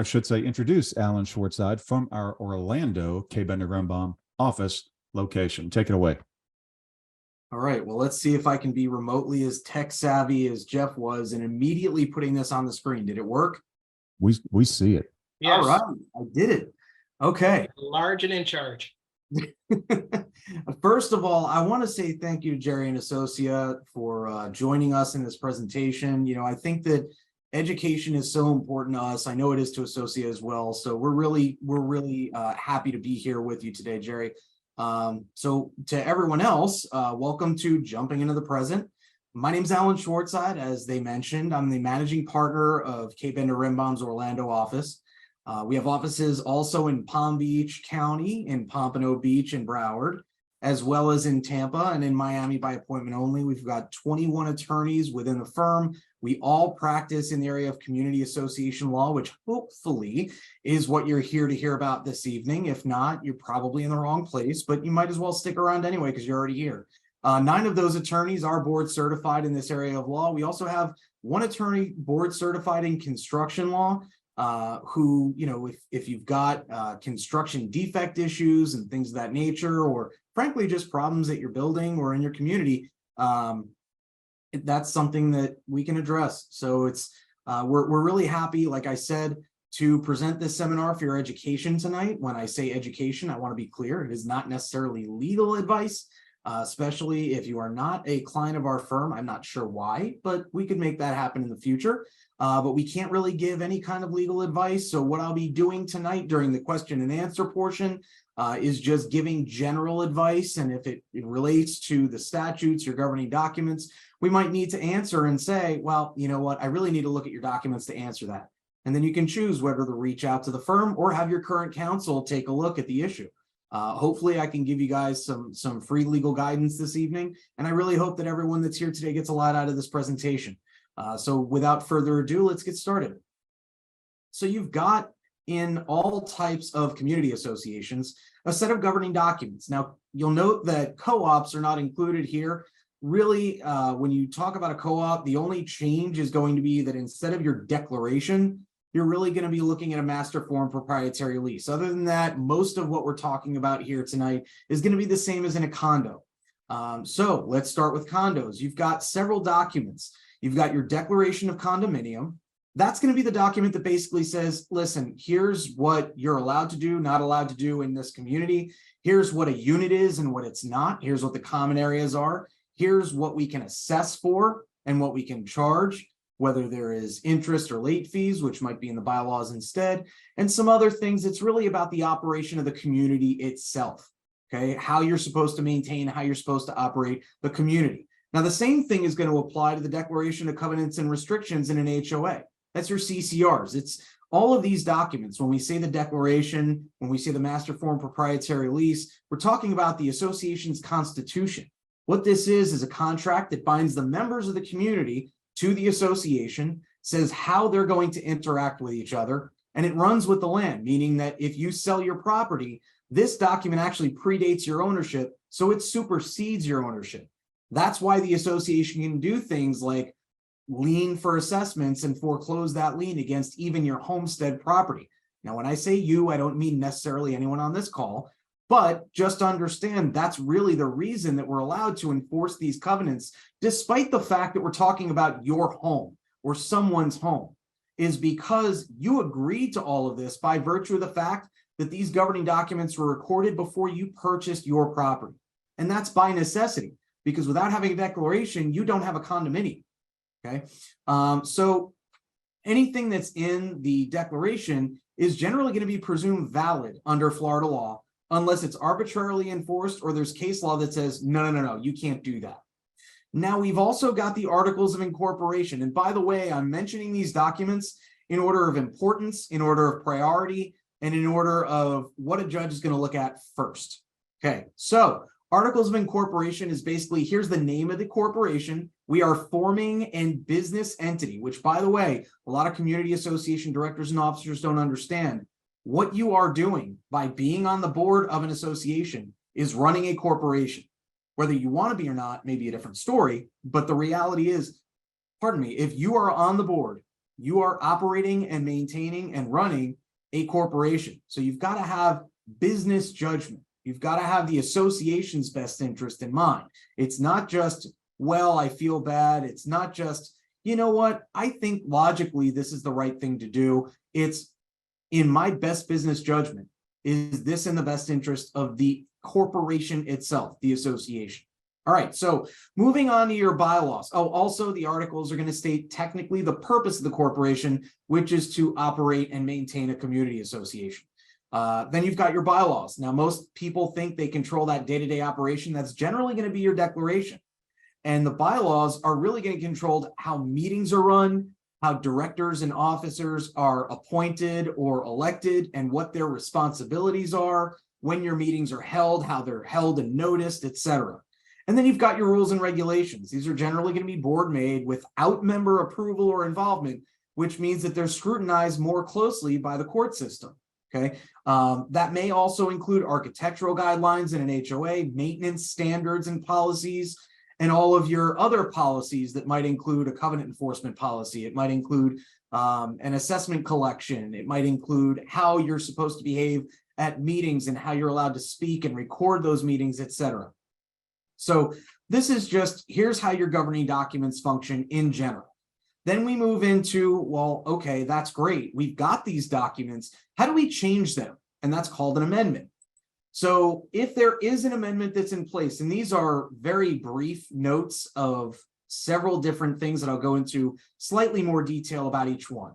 I should say, introduce Alan Schwartzseid from our Orlando Kaye Bender Rembaum office location. Take it away. All right, well, let's see if I can be remotely as tech savvy as Jeff was and immediately putting this on the screen. Did it work? We see it. Yes. All right, I did it. Okay. Large and in charge. First of all, I want to say thank you to Jerry and Associate for joining us in this presentation. You know, I think that education is so important to us. I know it is to Associate as well. So we're really happy to be here with you today, Jerry. So to everyone else, welcome to Jumping into the Present. My name is Alan Schwartzseid. As they mentioned, I'm the managing partner of Kaye Bender Rembaum's Orlando office. We have offices also in Palm Beach County, in Pompano Beach and Broward, as well as in Tampa and in Miami by appointment only. We've got 21 attorneys within the firm. We all practice in the area of community association law, which hopefully is what you're here to hear about this evening. If not, you're probably in the wrong place, but you might as well stick around anyway because you're already here. 9 of those attorneys are board certified in this area of law. We also have 1 attorney board certified in construction law, who, you know, if you've got construction defect issues and things of that nature, or frankly, just problems at your building or in your community, that's something that we can address. So it's we're really happy, like I said, to present this seminar for your education tonight. When I say education, I want to be clear, it is not necessarily legal advice, especially if you are not a client of our firm. I'm not sure why, but we could make that happen in the future. But we can't really give any kind of legal advice. So what I'll be doing tonight during the question and answer portion is just giving general advice. And if it relates to the statutes, your governing documents, we might need to answer and say, well, you know what, I really need to look at your documents to answer that. And then you can choose whether to reach out to the firm or have your current counsel take a look at the issue. Hopefully I can give you guys some free legal guidance this evening. And I really hope that everyone that's here today gets a lot out of this presentation. So without further ado, let's get started. So you've got in all types of community associations a set of governing documents. Now, you'll note that co-ops are not included here. Really, when you talk about a co-op, the only change is going to be that instead of your declaration, you're really going to be looking at a master form proprietary lease. Other than that, most of what we're talking about here tonight is going to be the same as in a condo. So let's start with condos. You've got several documents. You've got your declaration of condominium. That's going to be the document that basically says, listen, here's what you're allowed to do, not allowed to do in this community. Here's what a unit is and what it's not. Here's what the common areas are. Here's what we can assess for and what we can charge, whether there is interest or late fees, which might be in the bylaws instead, and some other things. It's really about the operation of the community itself, okay? How you're supposed to maintain, how you're supposed to operate the community. Now, the same thing is going to apply to the Declaration of Covenants and Restrictions in an HOA. That's your CCRs. It's all of these documents. When we say the declaration, when we say the master form proprietary lease, we're talking about the association's constitution. What this is a contract that binds the members of the community to the association, says how they're going to interact with each other, and it runs with the land, meaning that if you sell your property, this document actually predates your ownership, so it supersedes your ownership. That's why the association can do things like lien for assessments and foreclose that lien against even your homestead property. Now, when I say you, I don't mean necessarily anyone on this call, but just understand that's really the reason that we're allowed to enforce these covenants, despite the fact that we're talking about your home or someone's home, is because you agreed to all of this by virtue of the fact that these governing documents were recorded before you purchased your property. And that's by necessity, because without having a declaration, you don't have a condominium, okay? So anything that's in the declaration is generally going to be presumed valid under Florida law, unless it's arbitrarily enforced or there's case law that says, no, you can't do that. Now, we've also got the Articles of Incorporation. And by the way, I'm mentioning these documents in order of importance, in order of priority, and in order of what a judge is going to look at first. Okay, so Articles of Incorporation is basically, here's the name of the corporation. We are forming a business entity, which, by the way, a lot of community association directors and officers don't understand. What you are doing by being on the board of an association is running a corporation. Whether you want to be or not may be a different story, but the reality is, pardon me, if you are on the board you are operating and maintaining and running a corporation. So you've got to have business judgment. You've got to have the association's best interest in mind. It's not just, well, I feel bad. It's not just, you know what, I think logically this is the right thing to do. It's in my best business judgment. Is this in the best interest of the corporation itself, the association? All right, so moving on to your bylaws. Oh, also the articles are going to state technically the purpose of the corporation, which is to operate and maintain a community association. Then you've got your bylaws. Now, most people think they control that day-to-day operation. That's generally going to be your declaration. And the bylaws are really going to control how meetings are run, how directors and officers are appointed or elected, and what their responsibilities are, when your meetings are held, how they're held and noticed, etc. And then you've got your rules and regulations. These are generally going to be board made without member approval or involvement, which means that they're scrutinized more closely by the court system. Okay, that may also include architectural guidelines in an HOA, maintenance standards and policies, and all of your other policies that might include a covenant enforcement policy. It might include an assessment collection. It might include how you're supposed to behave at meetings and how you're allowed to speak and record those meetings, etc. So this is just, here's how your governing documents function in general. Then we move into, well, okay, that's great. We've got these documents. How do we change them? And that's called an amendment. So if there is an amendment that's in place, and these are very brief notes of several different things that I'll go into slightly more detail about each one.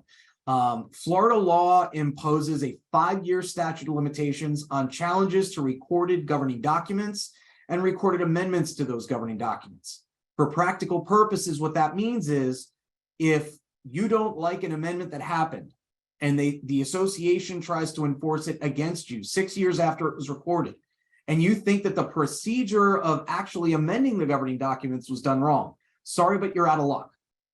Florida law imposes a 5-year statute of limitations on challenges to recorded governing documents and recorded amendments to those governing documents. For practical purposes, what that means is if you don't like an amendment that happened and the association tries to enforce it against you 6 years after it was recorded, and you think that the procedure of actually amending the governing documents was done wrong, sorry, but you're out of luck.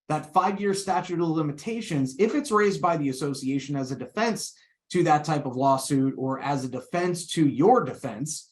That 5-year statute of limitations, if it's raised by the association as a defense to that type of lawsuit or as a defense to your defense,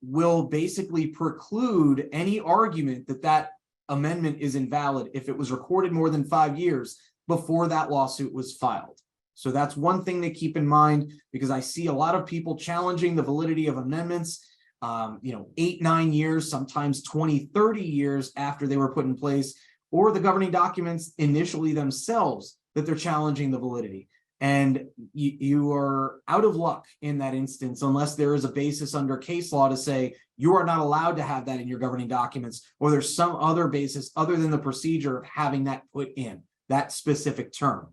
will basically preclude any argument that that amendment is invalid if it was recorded more than 5 years before that lawsuit was filed. So that's one thing to keep in mind, because I see a lot of people challenging the validity of amendments, 8, 9 years, sometimes 20, 30 years after they were put in place, or the governing documents initially themselves that they're challenging the validity. And you are out of luck in that instance, unless there is a basis under case law to say you are not allowed to have that in your governing documents, or there's some other basis other than the procedure of having that put in that specific term.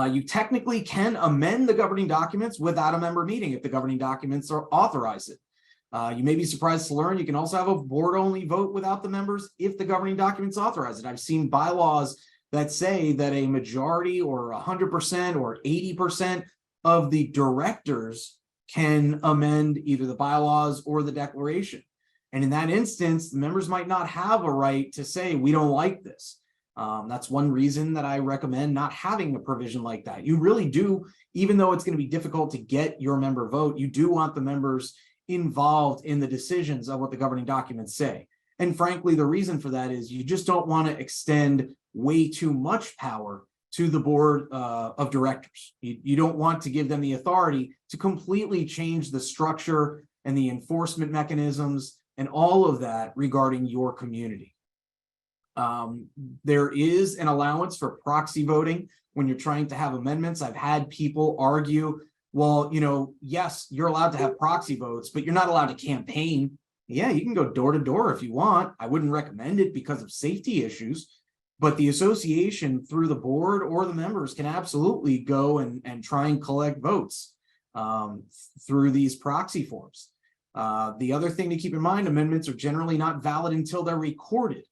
You technically can amend the governing documents without a member meeting if the governing documents are authorize it. You may be surprised to learn you can also have a board-only vote without the members if the governing documents authorize it. I've seen bylaws that say that a majority or 100% or 80% of the directors can amend either the bylaws or the declaration. And in that instance, the members might not have a right to say, we don't like this. That's one reason that I recommend not having a provision like that. You really do, even though it's going to be difficult to get your member vote, you do want the members involved in the decisions of what the governing documents say. And frankly, the reason for that is you just don't want to extend way too much power to the board of directors. You don't want to give them the authority to completely change the structure and the enforcement mechanisms and all of that regarding your community. There is an allowance for proxy voting when you're trying to have amendments. I've had people argue, well, yes, you're allowed to have proxy votes, but you're not allowed to campaign. Yeah, you can go door to door if you want. I wouldn't recommend it because of safety issues, but the association through the board or the members can absolutely go and try and collect votes through these proxy forms. The other thing to keep in mind, amendments are generally not valid until they're recorded.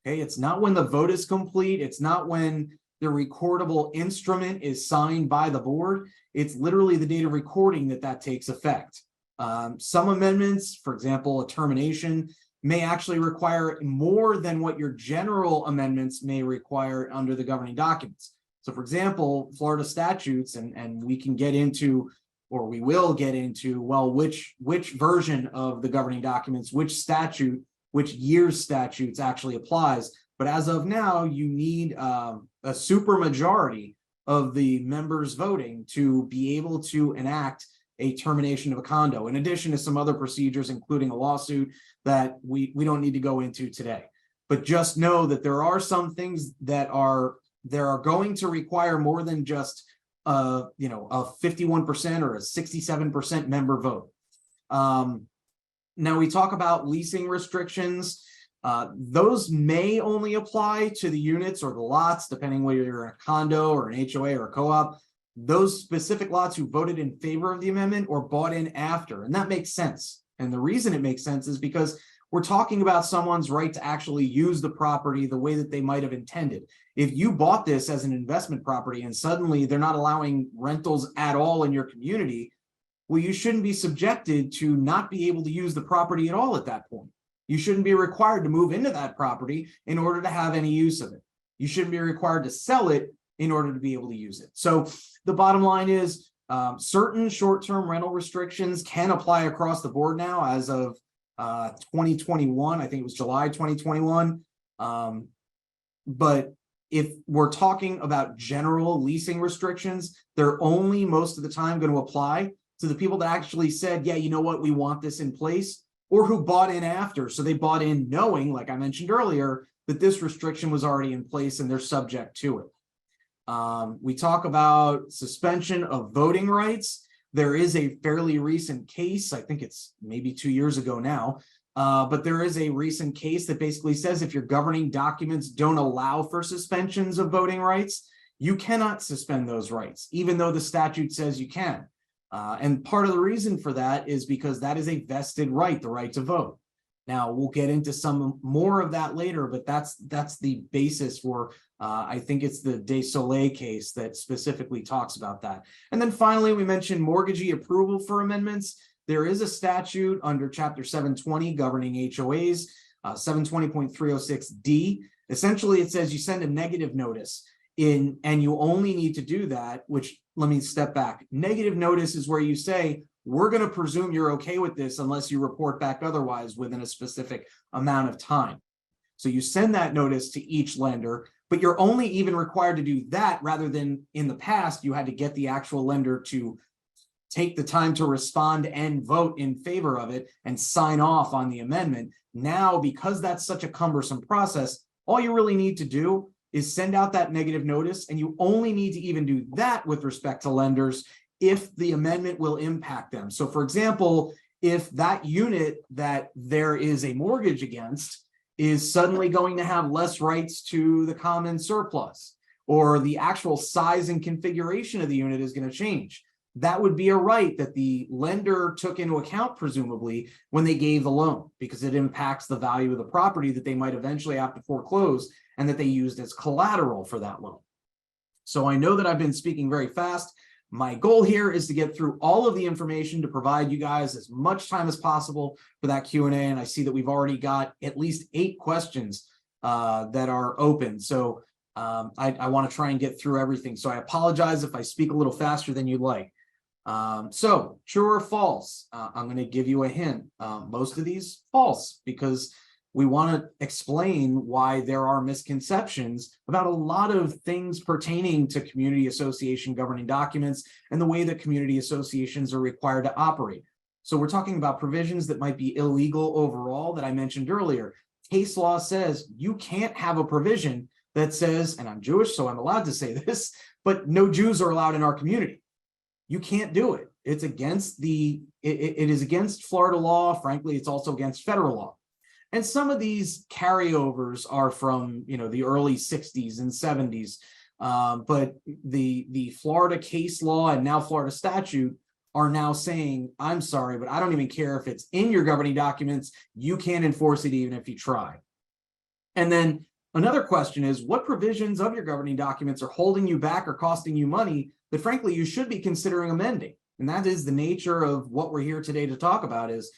Okay, it's not when the vote is complete. It's not when the recordable instrument is signed by the board. It's literally the date of recording that takes effect. Some amendments, for example, a termination, may actually require more than what your general amendments may require under the governing documents. So for example, Florida statutes, and we can get into, or we will get into, well, which version of the governing documents, which statute, which year's statutes actually applies. But as of now, you need a super majority of the members voting to be able to enact a termination of a condo, in addition to some other procedures, including a lawsuit that we don't need to go into today. But just know that there are some things that are going to require more than just a 51% or a 67% member vote. Now we talk about leasing restrictions. Those may only apply to the units or the lots, depending whether you're in a condo or an HOA or a co-op. Those specific lots who voted in favor of the amendment or bought in after, and that makes sense. And the reason it makes sense is because we're talking about someone's right to actually use the property the way that they might have intended. If you bought this as an investment property and suddenly they're not allowing rentals at all in your community, well, you shouldn't be subjected to not be able to use the property at all at that point. You shouldn't be required to move into that property in order to have any use of it. You shouldn't be required to sell it in order to be able to use it. So the bottom line is certain short-term rental restrictions can apply across the board now as of 2021. I think it was July 2021. But if we're talking about general leasing restrictions, they're only most of the time going to apply to the people that actually said, yeah, you know what, we want this in place, or who bought in after. So they bought in knowing, like I mentioned earlier, that this restriction was already in place and they're subject to it. We talk about suspension of voting rights. There is a fairly recent case, I think it's maybe 2 years ago now, but there is a recent case that basically says if your governing documents don't allow for suspensions of voting rights, you cannot suspend those rights, even though the statute says you can. And part of the reason for that is because that is a vested right, the right to vote. Now, we'll get into some more of that later, but that's the basis for, I think it's the De Soleil case that specifically talks about that. And then finally, we mentioned mortgagee approval for amendments. There is a statute under Chapter 720 governing HOAs, 720.306D. Essentially, it says you send a negative notice in, and you only need to do that, which, let me step back. Negative notice is where you say, we're going to presume you're okay with this unless you report back otherwise within a specific amount of time. So you send that notice to each lender, but you're only even required to do that rather than in the past, you had to get the actual lender to take the time to respond and vote in favor of it and sign off on the amendment. Now, because that's such a cumbersome process, all you really need to do is send out that negative notice, and you only need to even do that with respect to lenders if the amendment will impact them. So for example, if that unit that there is a mortgage against is suddenly going to have less rights to the common surplus, or the actual size and configuration of the unit is going to change, that would be a right that the lender took into account, presumably, when they gave the loan, because it impacts the value of the property that they might eventually have to foreclose and that they used as collateral for that loan. So I know that I've been speaking very fast. My goal here is to get through all of the information to provide you guys as much time as possible for that Q&A. And I see that we've already got at least 8 questions that are open. So I want to try and get through everything. So I apologize if I speak a little faster than you'd like. So true or false? I'm going to give you a hint. Most of these false, because we want to explain why there are misconceptions about a lot of things pertaining to community association governing documents and the way that community associations are required to operate. So we're talking about provisions that might be illegal overall that I mentioned earlier. Case law says you can't have a provision that says, and I'm Jewish, so I'm allowed to say this, but no Jews are allowed in our community. You can't do it. It's against it is against Florida law. Frankly, it's also against federal law. And some of these carryovers are from, the early 60s and 70s. But the Florida case law and now Florida statute are now saying, I'm sorry, but I don't even care if it's in your governing documents. You can't enforce it even if you try. And then another question is, what provisions of your governing documents are holding you back or costing you money that frankly you should be considering amending? And that is the nature of what we're here today to talk about is,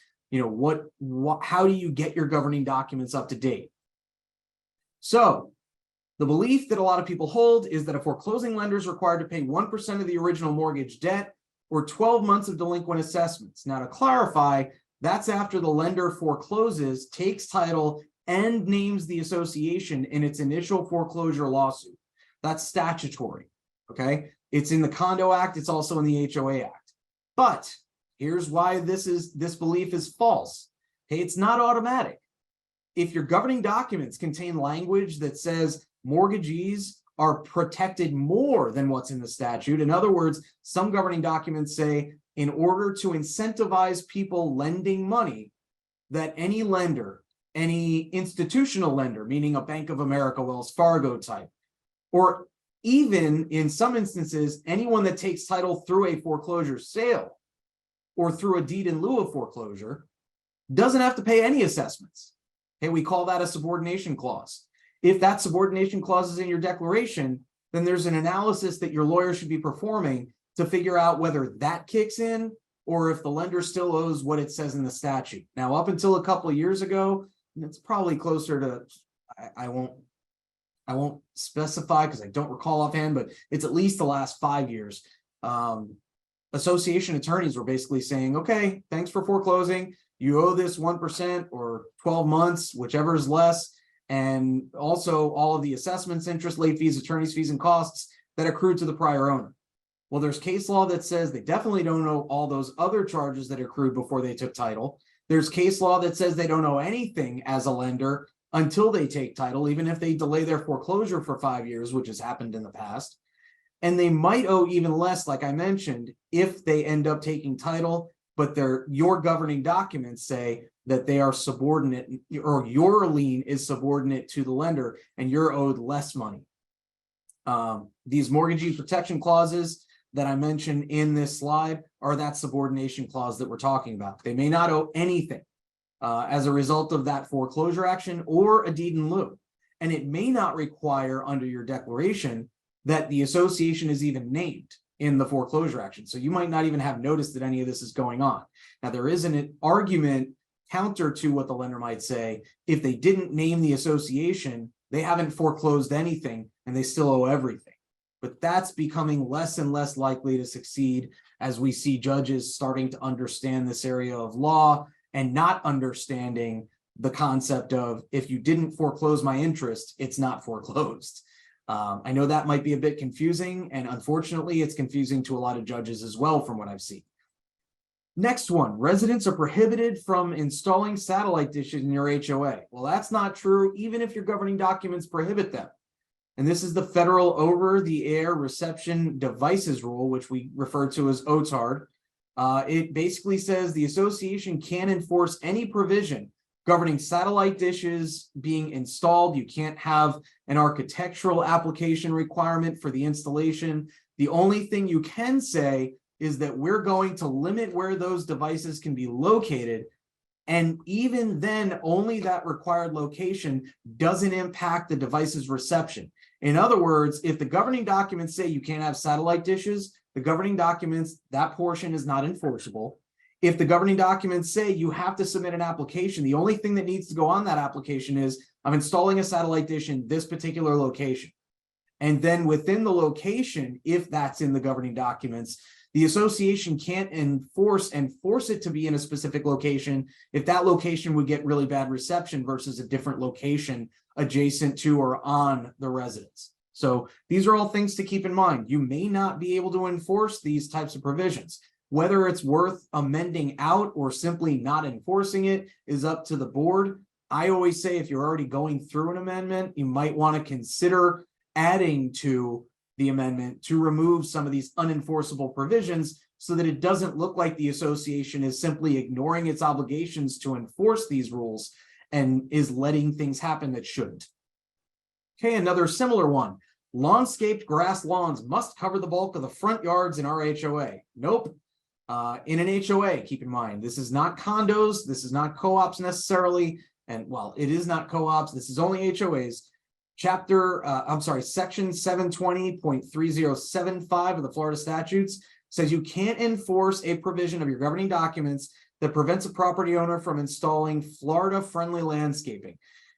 how do you get your governing documents up to date? So the belief that a lot of people hold is that a foreclosing lender is required to pay 1% of the original mortgage debt or 12 months of delinquent assessments. Now, to clarify, that's after the lender forecloses, takes title, and names the association in its initial foreclosure lawsuit. That's statutory. Okay. It's in the Condo Act. It's also in the HOA Act. But here's why this belief is false. Okay. It's not automatic. If your governing documents contain language that says mortgagees are protected more than what's in the statute, in other words, some governing documents say in order to incentivize people lending money, that any lender, any institutional lender, meaning a Bank of America, Wells Fargo type, or even in some instances, anyone that takes title through a foreclosure sale or through a deed in lieu of foreclosure doesn't have to pay any assessments. Okay, we call that a subordination clause. If that subordination clause is in your declaration, then there's an analysis that your lawyer should be performing to figure out whether that kicks in or if the lender still owes what it says in the statute. Now, up until a couple of years ago, it's probably closer to, I won't specify because I don't recall offhand, but it's at least the last 5 years. Association attorneys were basically saying, okay, thanks for foreclosing. You owe this 1% or 12 months, whichever is less. And also all of the assessments, interest, late fees, attorney's fees, and costs that accrued to the prior owner. Well, there's case law that says they definitely don't owe all those other charges that accrued before they took title. There's case law that says they don't owe anything as a lender until they take title, even if they delay their foreclosure for 5 years, which has happened in the past. And they might owe even less, like I mentioned, if they end up taking title, but your governing documents say that they are subordinate, or your lien is subordinate to the lender and you're owed less money. These mortgagee protection clauses that I mentioned in this slide are that subordination clause that we're talking about. They may not owe anything as a result of that foreclosure action or a deed in lieu. And it may not require under your declaration that the association is even named in the foreclosure action. So you might not even have noticed that any of this is going on. Now, there is an argument counter to what the lender might say. If they didn't name the association, they haven't foreclosed anything and they still owe everything. But that's becoming less and less likely to succeed as we see judges starting to understand this area of law and not understanding the concept of if you didn't foreclose my interest, it's not foreclosed. I know that might be a bit confusing, and unfortunately, it's confusing to a lot of judges as well from what I've seen. Next one, residents are prohibited from installing satellite dishes in your HOA. Well, that's not true, even if your governing documents prohibit them. And this is the Federal Over-the-Air Reception Devices Rule, which we refer to as OTARD. It basically says the association can enforce any provision governing satellite dishes being installed. You can't have an architectural application requirement for the installation. The only thing you can say is that we're going to limit where those devices can be located. And even then, only that required location doesn't impact the device's reception. In other words, if the governing documents say you can't have satellite dishes, the governing documents, that portion is not enforceable. If the governing documents say you have to submit an application, the only thing that needs to go on that application is I'm installing a satellite dish in this particular location. And then within the location, if that's in the governing documents, the association can't enforce it to be in a specific location if that location would get really bad reception versus a different location adjacent to or on the residence. So these are all things to keep in mind. You may not be able to enforce these types of provisions. Whether it's worth amending out or simply not enforcing it is up to the board. I always say if you're already going through an amendment, you might want to consider adding to the amendment to remove some of these unenforceable provisions so that it doesn't look like the association is simply ignoring its obligations to enforce these rules and is letting things happen that shouldn't. Okay, another similar one. Lawnscaped grass lawns must cover the bulk of the front yards in our HOA. Nope. In an HOA, keep in mind, this is not condos, this is not co-ops necessarily, and well, it is not co-ops, this is only HOAs. Section 720.3075 of the Florida statutes says you can't enforce a provision of your governing documents that prevents a property owner from installing Florida-friendly landscaping.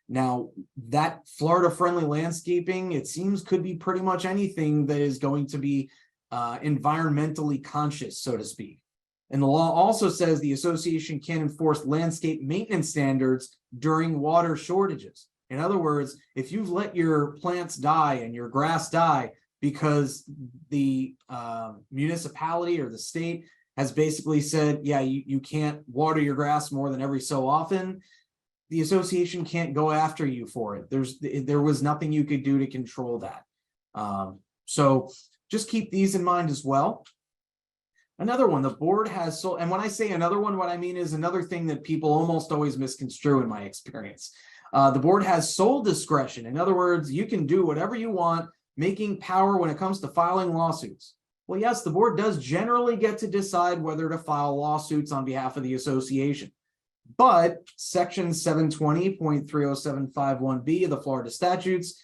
Now, that Florida-friendly landscaping, it seems, could be pretty much anything that is going to be environmentally conscious, so to speak. And the law also says the association can enforce landscape maintenance standards during water shortages. In other words, if you've let your plants die and your grass die because the municipality or the state has basically said, yeah, you can't water your grass more than every so often, the association can't go after you for it. There was nothing you could do to control that. So just keep these in mind as well. Another one, the board has so, and when I say another one, what I mean is another thing that people almost always misconstrue in my experience. The board has sole discretion. In other words, you can do whatever you want, making power when it comes to filing lawsuits. Well, yes, the board does generally get to decide whether to file lawsuits on behalf of the association. But section 720.30751B of the Florida statutes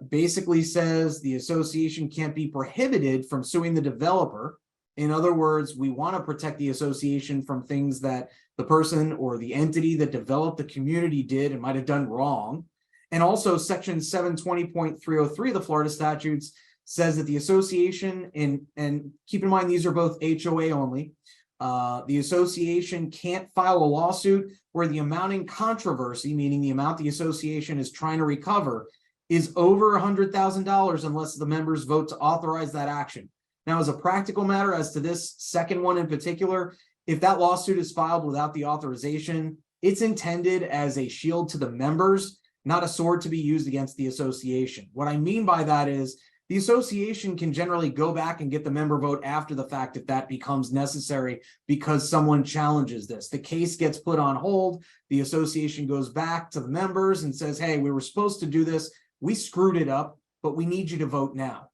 basically says the association can't be prohibited from suing the developer. In other words, we want to protect the association from things that the person or the entity that developed the community did and might have done wrong. And also section 720.303 of the Florida statutes says that the association, and keep in mind, these are both HOA only, the association can't file a lawsuit where the amount in controversy, meaning the amount the association is trying to recover, is over $100,000 unless the members vote to authorize that action. Now, as a practical matter, as to this second one in particular, if that lawsuit is filed without the authorization, it's intended as a shield to the members, not a sword to be used against the association. What I mean by that is the association can generally go back and get the member vote after the fact if that becomes necessary because someone challenges this. The case gets put on hold. The association goes back to the members and says, hey, we were supposed to do this. We screwed it up, but we need you to vote now.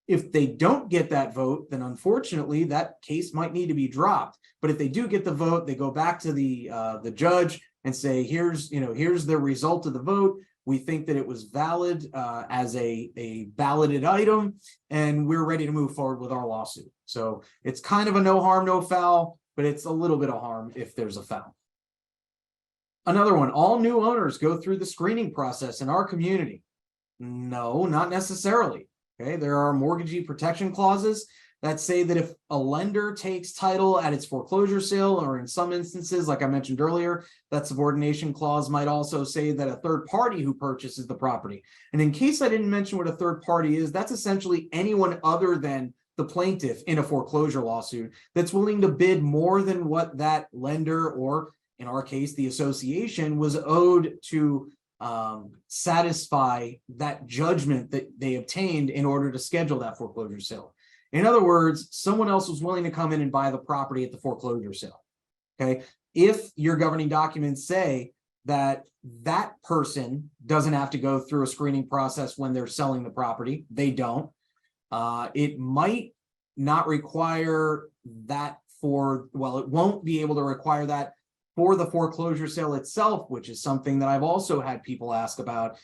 If they don't get that vote, then unfortunately that case might need to be dropped. But if they do get the vote, they go back to the judge and say, here's the result of the vote. We think that it was valid as a balloted item, and we're ready to move forward with our lawsuit. So it's kind of a no harm, no foul, but it's a little bit of harm if there's a foul. Another one, all new owners go through the screening process in our community. No, not necessarily. Okay, there are mortgagee protection clauses that say that if a lender takes title at its foreclosure sale, or in some instances, like I mentioned earlier, that subordination clause might also say that a third party who purchases the property. And in case I didn't mention what a third party is, that's essentially anyone other than the plaintiff in a foreclosure lawsuit that's willing to bid more than what that lender, or in our case, the association, was owed to satisfy that judgment that they obtained in order to schedule that foreclosure sale. In other words, someone else was willing to come in and buy the property at the foreclosure sale. Okay, if your governing documents say that that person doesn't have to go through a screening process when they're selling the property, they don't. It might not require that it won't be able to require that for the foreclosure sale itself, which is something that I've also had people ask about.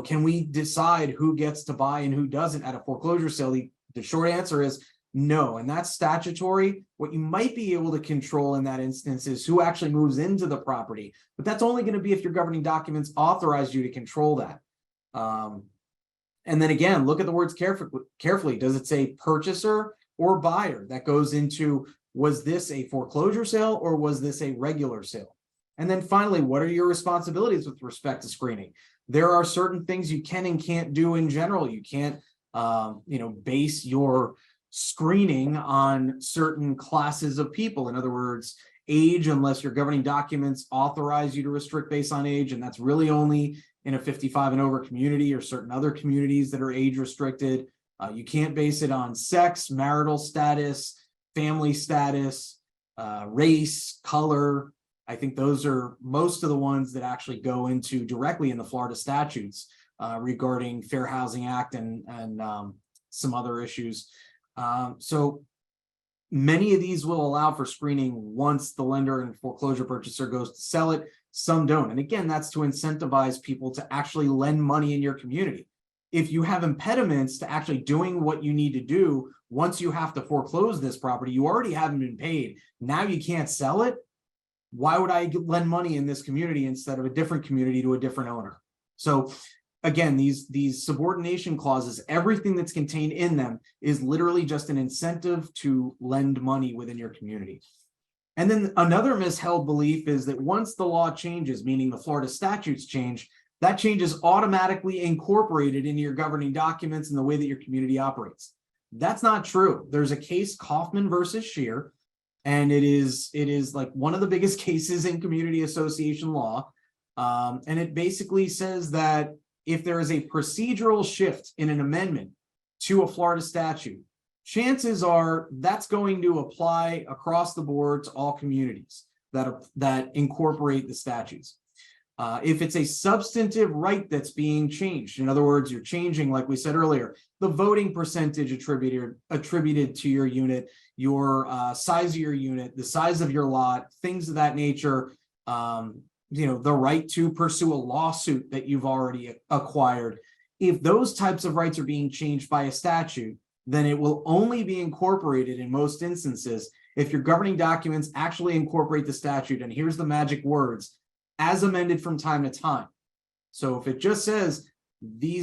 Can we decide who gets to buy and who doesn't at a foreclosure sale? The short answer is no, and that's statutory. What you might be able to control in that instance is who actually moves into the property, but that's only going to be if your governing documents authorize you to control that. And then again, look at the words carefully. Does it say purchaser or buyer? That goes into, was this a foreclosure sale or was this a regular sale? And then finally, what are your responsibilities with respect to screening? There are certain things you can and can't do in general. You can't base your screening on certain classes of people. In other words, age, unless your governing documents authorize you to restrict based on age, and that's really only in a 55 and over community or certain other communities that are age restricted. You can't base it on sex, marital status, family status, race, color. I think those are most of the ones that actually go into directly in the Florida statutes regarding Fair Housing Act and some other issues. So many of these will allow for screening once the lender and foreclosure purchaser goes to sell it. Some don't. And again, that's to incentivize people to actually lend money in your community. If you have impediments to actually doing what you need to do, once you have to foreclose this property, you already haven't been paid. Now you can't sell it. Why would I lend money in this community instead of a different community to a different owner? So again, these subordination clauses, everything that's contained in them is literally just an incentive to lend money within your community. And then another misheld belief is that once the law changes, meaning the Florida statutes change, that change is automatically incorporated into your governing documents and the way that your community operates. That's not true. There's a case, Kaufman versus Scheer, and it is like one of the biggest cases in community association law. And it basically says that if there is a procedural shift in an amendment to a Florida statute, chances are that's going to apply across the board to all communities that incorporate the statutes. If it's a substantive right that's being changed, in other words, you're changing, like we said earlier, the voting percentage attributed to your unit, your size of your unit, the size of your lot, things of that nature, the right to pursue a lawsuit that you've already acquired. If those types of rights are being changed by a statute, then it will only be incorporated in most instances if your governing documents actually incorporate the statute. And here's the magic words: as amended from time to time. So if it just says the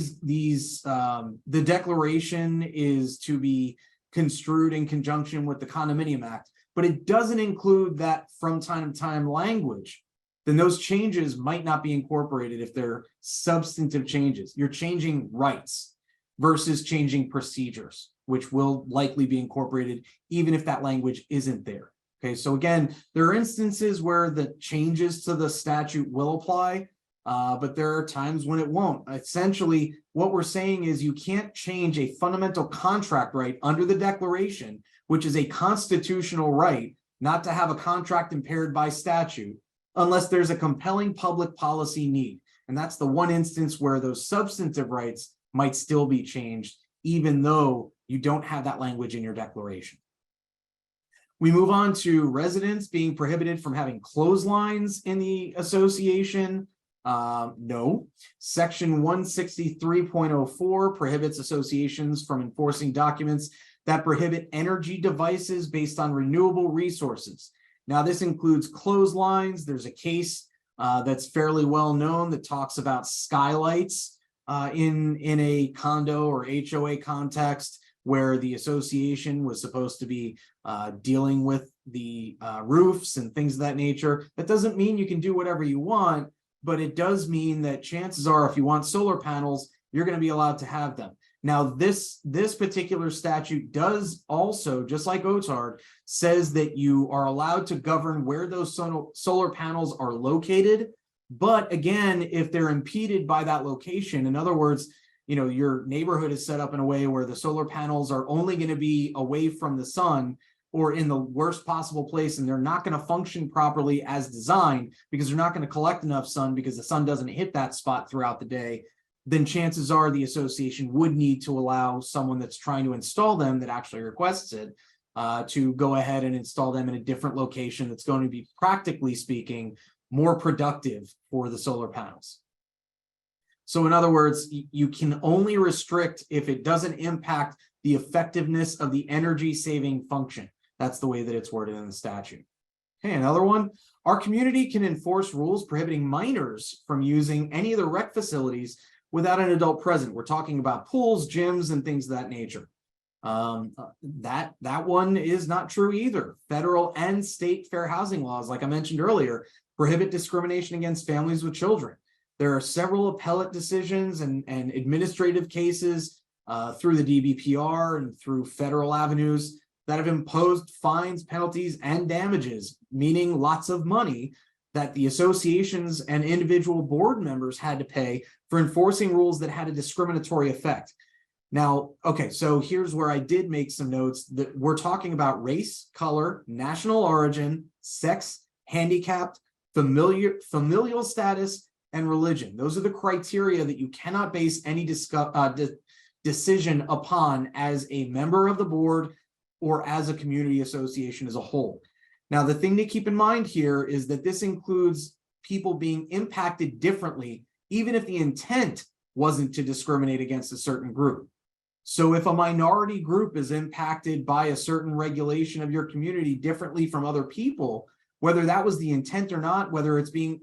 declaration is to be construed in conjunction with the Condominium Act, but it doesn't include that from time to time language, then those changes might not be incorporated if they're substantive changes. You're changing rights versus changing procedures, which will likely be incorporated even if that language isn't there. Okay, so again, there are instances where the changes to the statute will apply, but there are times when it won't. Essentially, what we're saying is you can't change a fundamental contract right under the Declaration, which is a constitutional right not to have a contract impaired by statute, unless there's a compelling public policy need. And that's the one instance where those substantive rights might still be changed, even though you don't have that language in your declaration. We move on to residents being prohibited from having clotheslines in the association. No. Section 163.04 prohibits associations from enforcing documents that prohibit energy devices based on renewable resources. Now, this includes clotheslines. There's a case that's fairly well known that talks about skylights in a condo or HOA context, where the association was supposed to be dealing with the roofs and things of that nature. That doesn't mean you can do whatever you want, but it does mean that chances are if you want solar panels, you're going to be allowed to have them. Now, this particular statute does also, just like OTARD, says that you are allowed to govern where those solar panels are located. But again, if they're impeded by that location, in other words, your neighborhood is set up in a way where the solar panels are only going to be away from the sun or in the worst possible place, and they're not going to function properly as designed because they're not going to collect enough sun because the sun doesn't hit that spot throughout the day, then chances are the association would need to allow someone that's trying to install them, that actually requests it, to go ahead and install them in a different location that's going to be, practically speaking, more productive for the solar panels. So in other words, you can only restrict if it doesn't impact the effectiveness of the energy saving function. That's the way that it's worded in the statute. Okay, another one. Our community can enforce rules prohibiting minors from using any of the rec facilities without an adult present. We're talking about pools, gyms, and things of that nature. That one is not true either. Federal and state fair housing laws, like I mentioned earlier, prohibit discrimination against families with children. There are several appellate decisions and administrative cases through the DBPR and through federal avenues that have imposed fines, penalties, and damages, meaning lots of money, that the associations and individual board members had to pay for enforcing rules that had a discriminatory effect. Now, okay, so here's where I did make some notes that we're talking about race, color, national origin, sex, handicapped, familial status, and religion. Those are the criteria that you cannot base any decision upon as a member of the board or as a community association as a whole. Now, the thing to keep in mind here is that this includes people being impacted differently, even if the intent wasn't to discriminate against a certain group. So if a minority group is impacted by a certain regulation of your community differently from other people, whether that was the intent or not, whether it's being,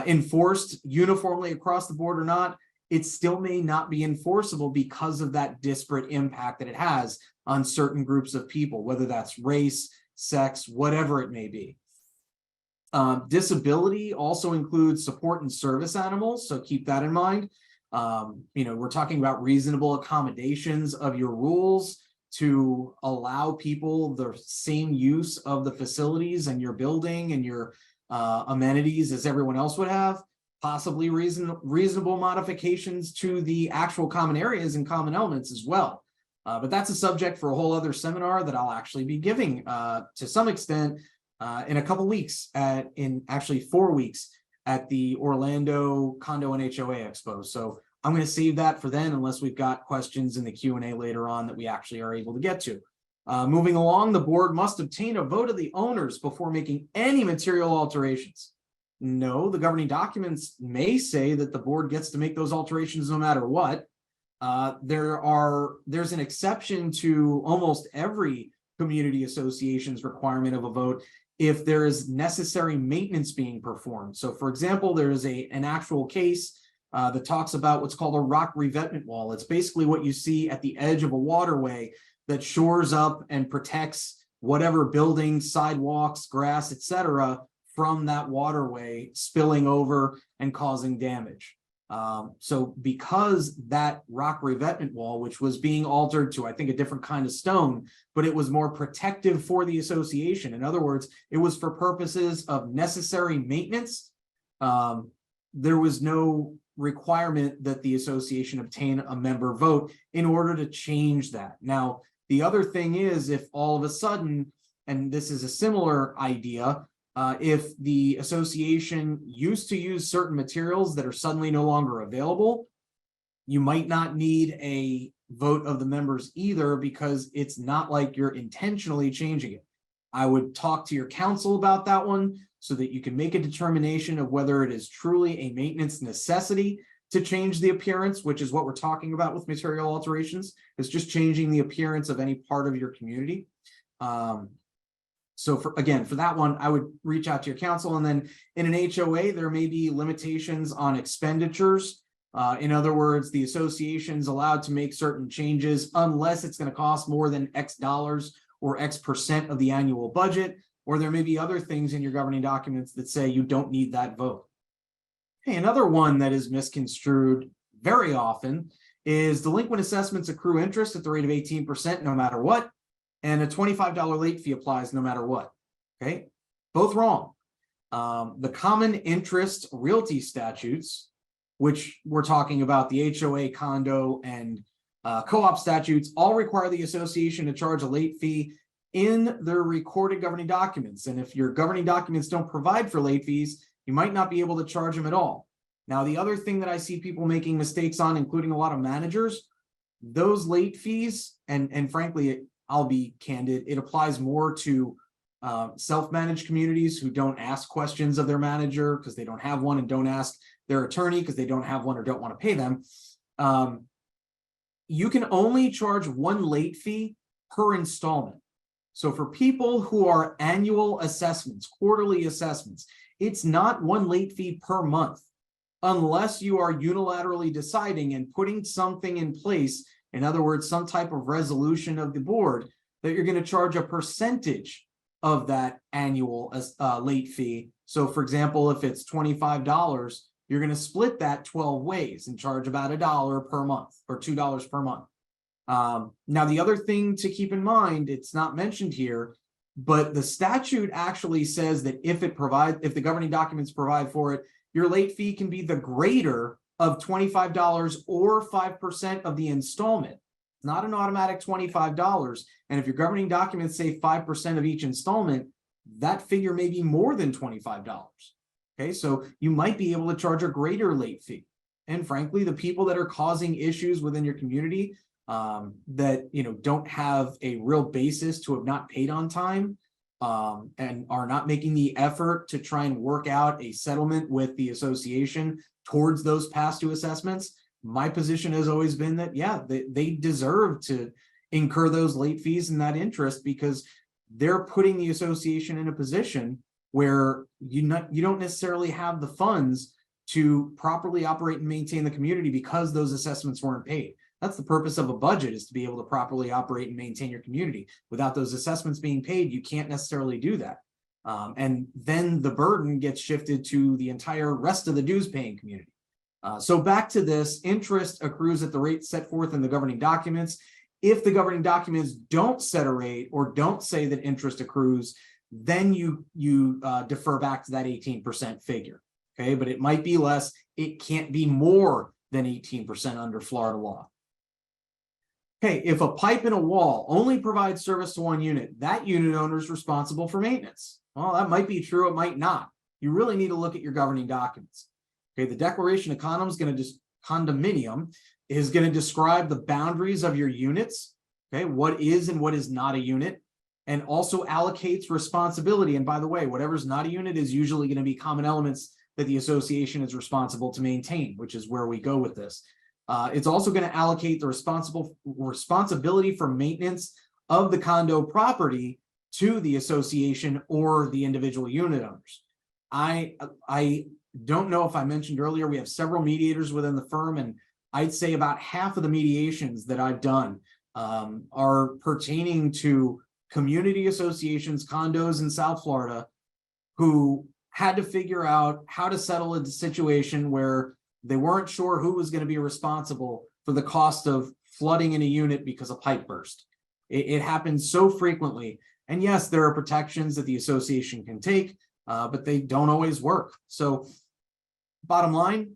enforced uniformly across the board or not, it still may not be enforceable because of that disparate impact that it has on certain groups of people, whether that's race, sex, whatever it may be. Disability also includes support and service animals, so keep that in mind. We're talking about reasonable accommodations of your rules to allow people the same use of the facilities and your building and your amenities as everyone else would have, possibly reasonable modifications to the actual common areas and common elements as well. But that's a subject for a whole other seminar that I'll actually be giving to some extent in a couple weeks, in actually 4 weeks at the Orlando Condo and HOA Expo. So I'm going to save that for then, unless we've got questions in the Q&A later on that we actually are able to get to. Moving along, the board must obtain a vote of the owners before making any material alterations. No, the governing documents may say that the board gets to make those alterations no matter what. There's an exception to almost every community association's requirement of a vote if there is necessary maintenance being performed. So for example, there is an actual case that talks about what's called a rock revetment wall. It's basically what you see at the edge of a waterway that shores up and protects whatever buildings, sidewalks, grass, etc., from that waterway spilling over and causing damage. So because that rock revetment wall, which was being altered to, I think, a different kind of stone, but it was more protective for the association. In other words, it was for purposes of necessary maintenance. There was no requirement that the association obtain a member vote in order to change that. Now, the other thing is, if all of a sudden, and this is a similar idea, if the association used to use certain materials that are suddenly no longer available, you might not need a vote of the members either, because it's not like you're intentionally changing it. I would talk to your council about that one so that you can make a determination of whether it is truly a maintenance necessity to change the appearance, which is what we're talking about with material alterations. It's just changing the appearance of any part of your community. So for that one, I would reach out to your council. And then in an HOA, there may be limitations on expenditures. In other words, the association's allowed to make certain changes unless it's going to cost more than X dollars or X percent of the annual budget, or there may be other things in your governing documents that say you don't need that vote. Okay, another one that is misconstrued very often is delinquent assessments accrue interest at the rate of 18% no matter what, and a $25 late fee applies no matter what. Okay, both wrong. The common interest realty statutes, which we're talking about, the HOA, condo, and co-op statutes, all require the association to charge a late fee in their recorded governing documents. And if your governing documents don't provide for late fees, you might not be able to charge them at all. Now, the other thing that I see people making mistakes on, including a lot of managers, those late fees, and frankly, I'll be candid, it applies more to self-managed communities who don't ask questions of their manager because they don't have one, and don't ask their attorney because they don't have one or don't want to pay them. You can only charge one late fee per installment. So for people who are annual assessments, quarterly assessments, it's not one late fee per month, unless you are unilaterally deciding and putting something in place. In other words, some type of resolution of the board that you're going to charge a percentage of that annual late fee. So for example, if it's $25, you're going to split that 12 ways and charge about $1 per month or $2 per month. Now, the other thing to keep in mind, it's not mentioned here, but the statute actually says that if the governing documents provide for it, your late fee can be the greater of $25 or 5% of the installment. It's not an automatic $25. And if your governing documents say 5% of each installment, that figure may be more than $25. Okay, so you might be able to charge a greater late fee. And frankly, the people that are causing issues within your community that don't have a real basis to have not paid on time and are not making the effort to try and work out a settlement with the association towards those past due assessments, my position has always been that, yeah, they deserve to incur those late fees and that interest, because they're putting the association in a position where you don't necessarily have the funds to properly operate and maintain the community because those assessments weren't paid. That's the purpose of a budget, is to be able to properly operate and maintain your community. Without those assessments being paid, you can't necessarily do that. And then the burden gets shifted to the entire rest of the dues paying community. So back to this, interest accrues at the rate set forth in the governing documents. If the governing documents don't set a rate or don't say that interest accrues, then you defer back to that 18% figure. Okay, but it might be less. It can't be more than 18% under Florida law. Okay, if a pipe in a wall only provides service to one unit, that unit owner is responsible for maintenance. Well, that might be true, it might not. You really need to look at your governing documents. Okay, the declaration of condominium is going to describe the boundaries of your units, okay, what is and what is not a unit, and also allocates responsibility. And by the way, whatever's not a unit is usually going to be common elements that the association is responsible to maintain, which is where we go with this. It's also going to allocate the responsibility for maintenance of the condo property to the association or the individual unit owners. I don't know if I mentioned earlier, we have several mediators within the firm, and I'd say about half of the mediations that I've done are pertaining to community associations, condos in South Florida, who had to figure out how to settle a situation where they weren't sure who was going to be responsible for the cost of flooding in a unit because a pipe burst. It happens so frequently. And yes, there are protections that the association can take, but they don't always work. So bottom line,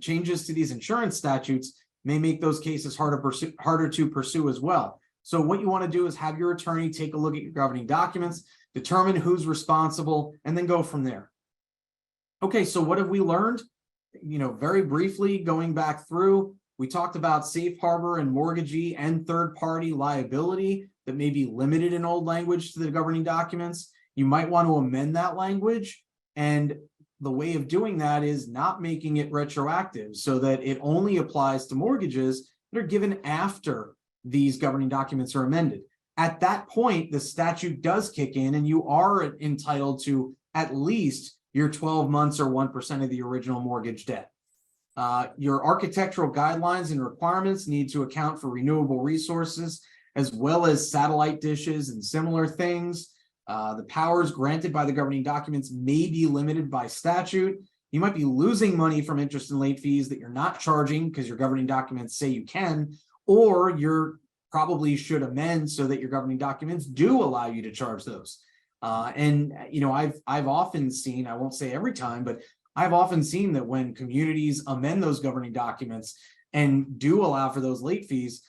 changes to these insurance statutes may make those cases harder to pursue as well. So what you want to do is have your attorney take a look at your governing documents, determine who's responsible, and then go from there. Okay, so what have we learned? Very briefly, going back through, we talked about safe harbor and mortgagee and third-party liability that may be limited in old language to the governing documents. You might want to amend that language, and the way of doing that is not making it retroactive so that it only applies to mortgages that are given after these governing documents are amended. At that point, the statute does kick in and you are entitled to at least your 12 months or 1% of the original mortgage debt. Your architectural guidelines and requirements need to account for renewable resources as well as satellite dishes and similar things. The powers granted by the governing documents may be limited by statute. You might be losing money from interest and late fees that you're not charging because your governing documents say you can, or you're probably should amend so that your governing documents do allow you to charge those. I've often seen, I won't say every time, but I've often seen that when communities amend those governing documents and do allow for those late fees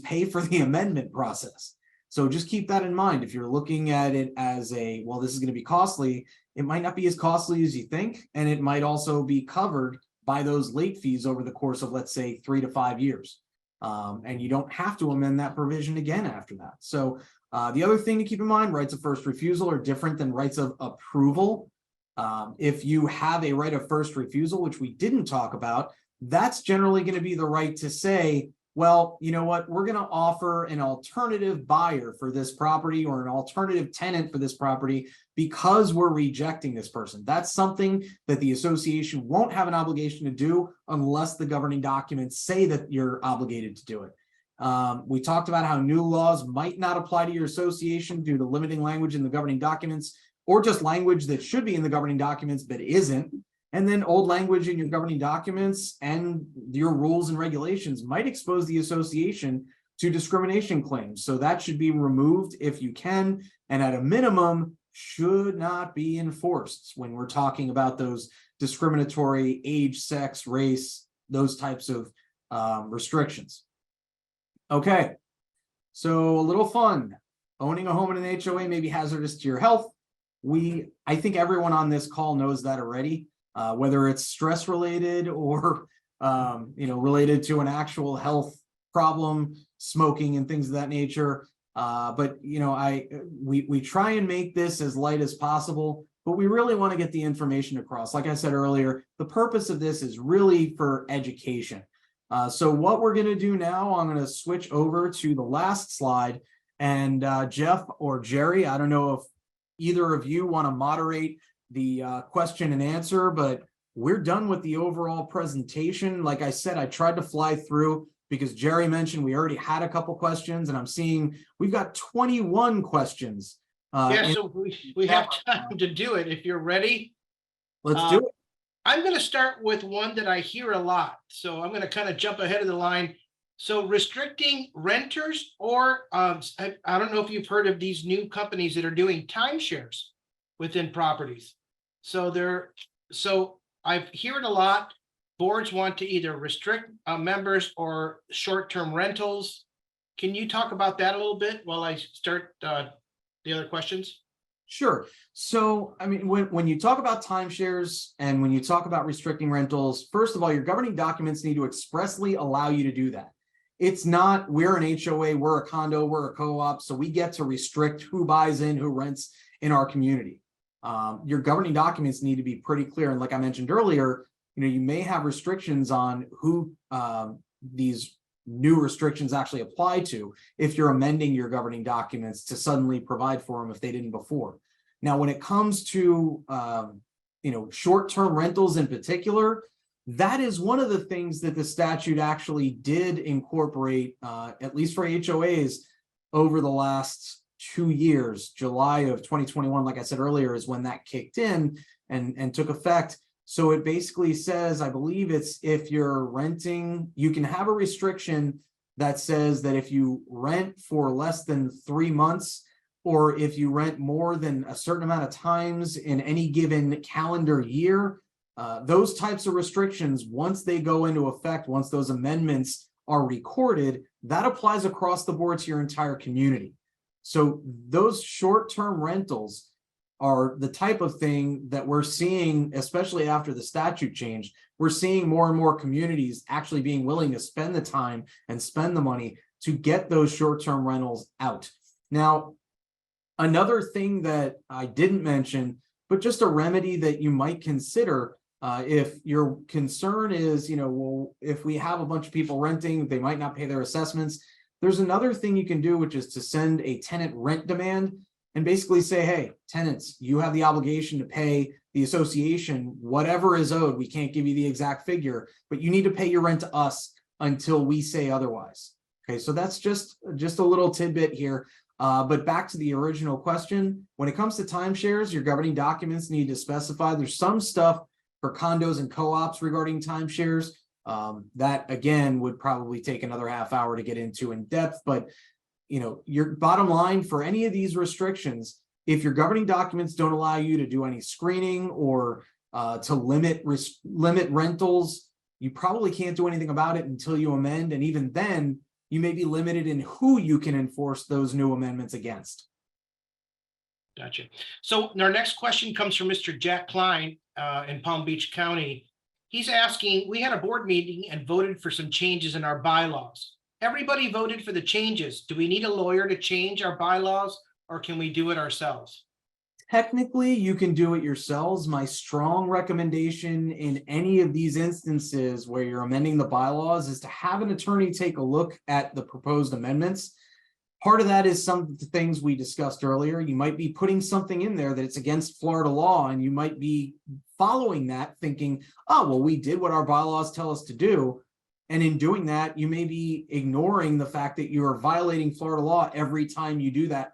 pay for the amendment process. So just keep that in mind. If you're looking at it as well, this is going to be costly, it might not be as costly as you think, and it might also be covered by those late fees over the course of, let's say, 3 to 5 years. And you don't have to amend that provision again after that. So the other thing to keep in mind, rights of first refusal are different than rights of approval. If you have a right of first refusal, which we didn't talk about, that's generally going to be the right to say, well, you know what, we're going to offer an alternative buyer for this property or an alternative tenant for this property because we're rejecting this person. That's something that the association won't have an obligation to do unless the governing documents say that you're obligated to do it. We talked about how new laws might not apply to your association due to limiting language in the governing documents or just language that should be in the governing documents but isn't. And then old language in your governing documents and your rules and regulations might expose the association to discrimination claims. So that should be removed if you can, and at a minimum should not be enforced when we're talking about those discriminatory age, sex, race, those types of restrictions. Okay, so a little fun. Owning a home in an HOA may be hazardous to your health. I think everyone on this call knows that already. Whether it's stress related or related to an actual health problem, smoking and things of that nature. But we try and make this as light as possible, but we really want to get the information across. Like I said earlier, the purpose of this is really for education. So what we're going to do now, I'm going to switch over to the last slide, and Jeff or Jerry, I don't know if either of you want to moderate the question and answer, but we're done with the overall presentation. Like I said, I tried to fly through because Jerry mentioned we already had a couple questions, and I'm seeing we've got 21 questions Yeah, And so we have time to do it if you're ready. let's do it. I'm going to start with one that I hear a lot. So I'm going to kind of jump ahead of the line. So restricting renters, or I don't know if you've heard of these new companies that are doing timeshares within properties. So I hear it a lot. Boards want to either restrict members or short-term rentals. Can you talk about that a little bit while I start the other questions? Sure. So, I mean, when you talk about timeshares and when you talk about restricting rentals, first of all, your governing documents need to expressly allow you to do that. It's not, we're an HOA, we're a condo, we're a co-op, so we get to restrict who buys in, who rents in our community. Your governing documents need to be pretty clear. And like I mentioned earlier, you may have restrictions on who these new restrictions actually apply to if you're amending your governing documents to suddenly provide for them if they didn't before. Now, when it comes to short-term rentals in particular, that is one of the things that the statute actually did incorporate, at least for HOAs, over the last 2 years. July of 2021, like I said earlier, is when that kicked in and took effect. So it basically says, I believe it's if you're renting, you can have a restriction that says that if you rent for less than 3 months, or if you rent more than a certain amount of times in any given calendar year, those types of restrictions, once they go into effect, once those amendments are recorded, that applies across the board to your entire community. So those short-term rentals are the type of thing that we're seeing, especially after the statute change. We're seeing more and more communities actually being willing to spend the time and spend the money to get those short-term rentals out. Now, another thing that I didn't mention, but just a remedy that you might consider if your concern is, well, if we have a bunch of people renting, they might not pay their assessments. There's another thing you can do, which is to send a tenant rent demand and basically say, hey, tenants, you have the obligation to pay the association whatever is owed. We can't give you the exact figure, but you need to pay your rent to us until we say otherwise. Okay, so that's just a little tidbit here. But back to the original question, when it comes to timeshares, your governing documents need to specify. There's some stuff for condos and co-ops regarding timeshares that, again, would probably take another half hour to get into in depth. But your bottom line for any of these restrictions, if your governing documents don't allow you to do any screening or to limit rentals, you probably can't do anything about it until you amend. And even then, you may be limited in who you can enforce those new amendments against. Gotcha. So our next question comes from Mr. Jack Klein in Palm Beach County. He's asking, we had a board meeting and voted for some changes in our bylaws. Everybody voted for the changes. Do we need a lawyer to change our bylaws, or can we do it ourselves? Technically, you can do it yourselves. My strong recommendation in any of these instances where you're amending the bylaws is to have an attorney take a look at the proposed amendments. Part of that is some of the things we discussed earlier. You might be putting something in there that it's against Florida law, and you might be following that thinking, oh, well, we did what our bylaws tell us to do. And in doing that, you may be ignoring the fact that you are violating Florida law every time you do that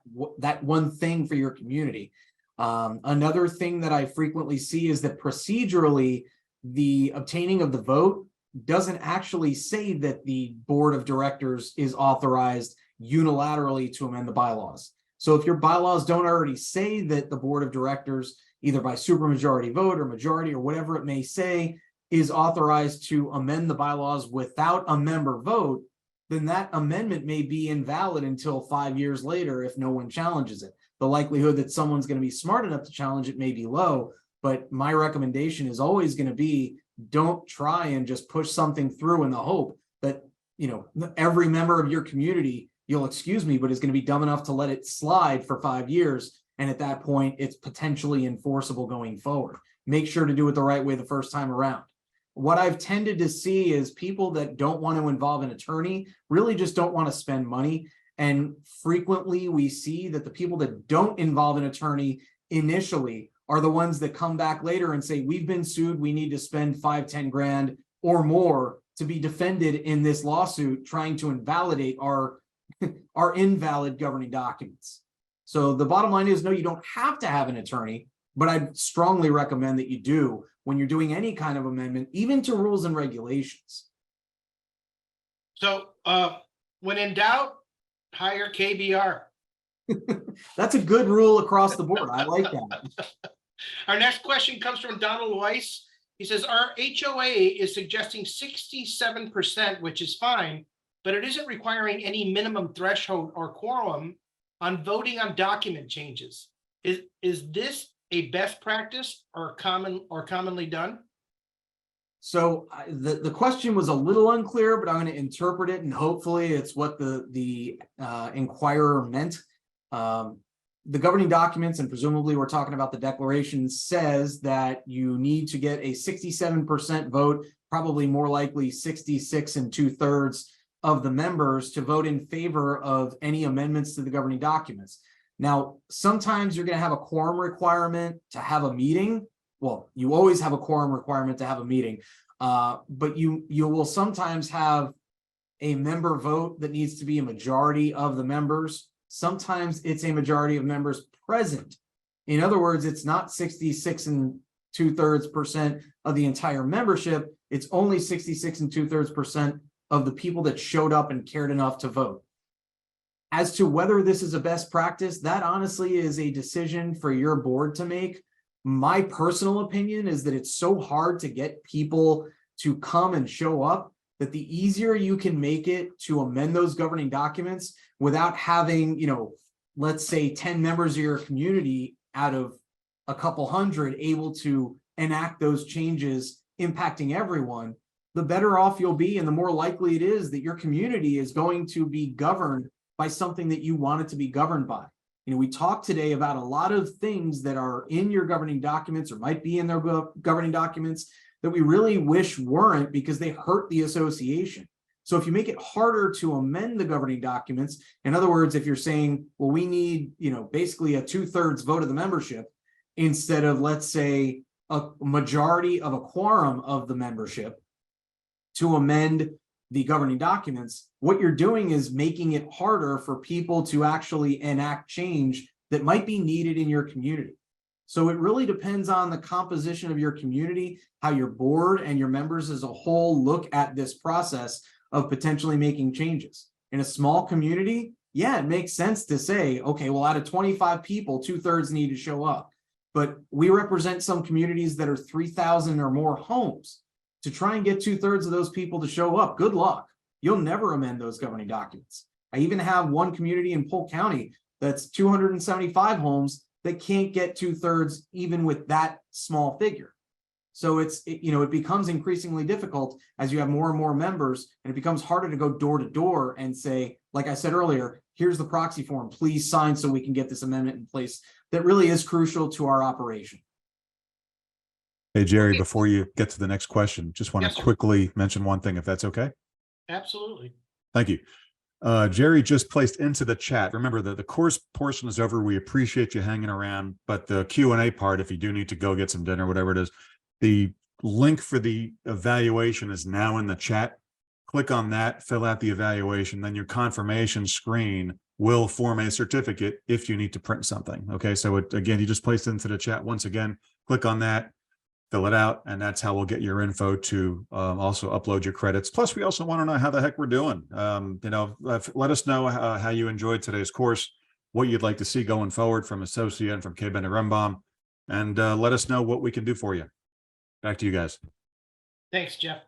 one thing for your community. Another thing that I frequently see is that procedurally, the obtaining of the vote doesn't actually say that the board of directors is authorized unilaterally to amend the bylaws. So if your bylaws don't already say that the board of directors, either by supermajority vote or majority or whatever it may say, is authorized to amend the bylaws without a member vote, then that amendment may be invalid until 5 years later if no one challenges it. The likelihood that someone's going to be smart enough to challenge it may be low, but my recommendation is always going to be, don't try and just push something through in the hope that, every member of your community, you'll excuse me, but is going to be dumb enough to let it slide for 5 years. And at that point, it's potentially enforceable going forward. Make sure to do it the right way the first time around. What I've tended to see is people that don't want to involve an attorney really just don't want to spend money. And frequently we see that the people that don't involve an attorney initially are the ones that come back later and say, we've been sued, we need to spend 5-10 grand or more to be defended in this lawsuit, trying to invalidate our invalid governing documents. So the bottom line is, no, you don't have to have an attorney, but I'd strongly recommend that you do when you're doing any kind of amendment, even to rules and regulations. So when in doubt, hire KBR. That's a good rule across the board. I like that. Our next question comes from Donald Weiss. He says, our HOA is suggesting 67%, which is fine, but it isn't requiring any minimum threshold or quorum on voting on document changes. Is this a best practice or commonly done? So the question was a little unclear, but I'm going to interpret it, and hopefully it's what the inquirer meant. The governing documents, and presumably we're talking about the declaration, says that you need to get a 67% vote, probably more likely 66 2/3 of the members to vote in favor of any amendments to the governing documents. Now, sometimes you're going to have a quorum requirement to have a meeting. Well, you always have a quorum requirement to have a meeting, but you will sometimes have a member vote that needs to be a majority of the members. Sometimes it's a majority of members present. In other words, it's not 66 2/3% of the entire membership. It's only 66 2/3% of the people that showed up and cared enough to vote. As to whether this is a best practice, that honestly is a decision for your board to make. My personal opinion is that it's so hard to get people to come and show up that the easier you can make it to amend those governing documents without having, let's say 10 members of your community out of a couple hundred able to enact those changes impacting everyone, the better off you'll be, and the more likely it is that your community is going to be governed by something that you want it to be governed by. We talked today about a lot of things that are in your governing documents or might be in their governing documents that we really wish weren't, because they hurt the association. So if you make it harder to amend the governing documents, in other words, if you're saying, well, we need, basically a 2/3 vote of the membership instead of, let's say, a majority of a quorum of the membership to amend the governing documents, what you're doing is making it harder for people to actually enact change that might be needed in your community. So it really depends on the composition of your community, how your board and your members as a whole look at this process of potentially making changes. In a small community, yeah, it makes sense to say, okay, well, out of 25 people, 2/3 need to show up. But we represent some communities that are 3,000 or more homes. To try and get 2/3 of those people to show up, good luck. You'll never amend those governing documents. I even have one community in Polk County that's 275 homes that can't get 2/3 even with that small figure. So it becomes increasingly difficult as you have more and more members, and it becomes harder to go door to door and say, like I said earlier, here's the proxy form, please sign so we can get this amendment in place that really is crucial to our operation. Hey, Jerry, before you get to the next question, just want to quickly mention one thing, if that's okay. Absolutely. Thank you. Jerry just placed into the chat. Remember, the course portion is over. We appreciate you hanging around, but the Q&A part, if you do need to go get some dinner, whatever it is, the link for the evaluation is now in the chat. Click on that, fill out the evaluation, then your confirmation screen will form a certificate if you need to print something. Okay, so again, you just placed it into the chat. Once again, click on that, fill it out, and that's how we'll get your info to also upload your credits. Plus, we also want to know how the heck we're doing. Let us know how you enjoyed today's course, what you'd like to see going forward from Associa and from Kaye Bender Rembaum, and let us know what we can do for you. Back to you guys. Thanks, Jeff.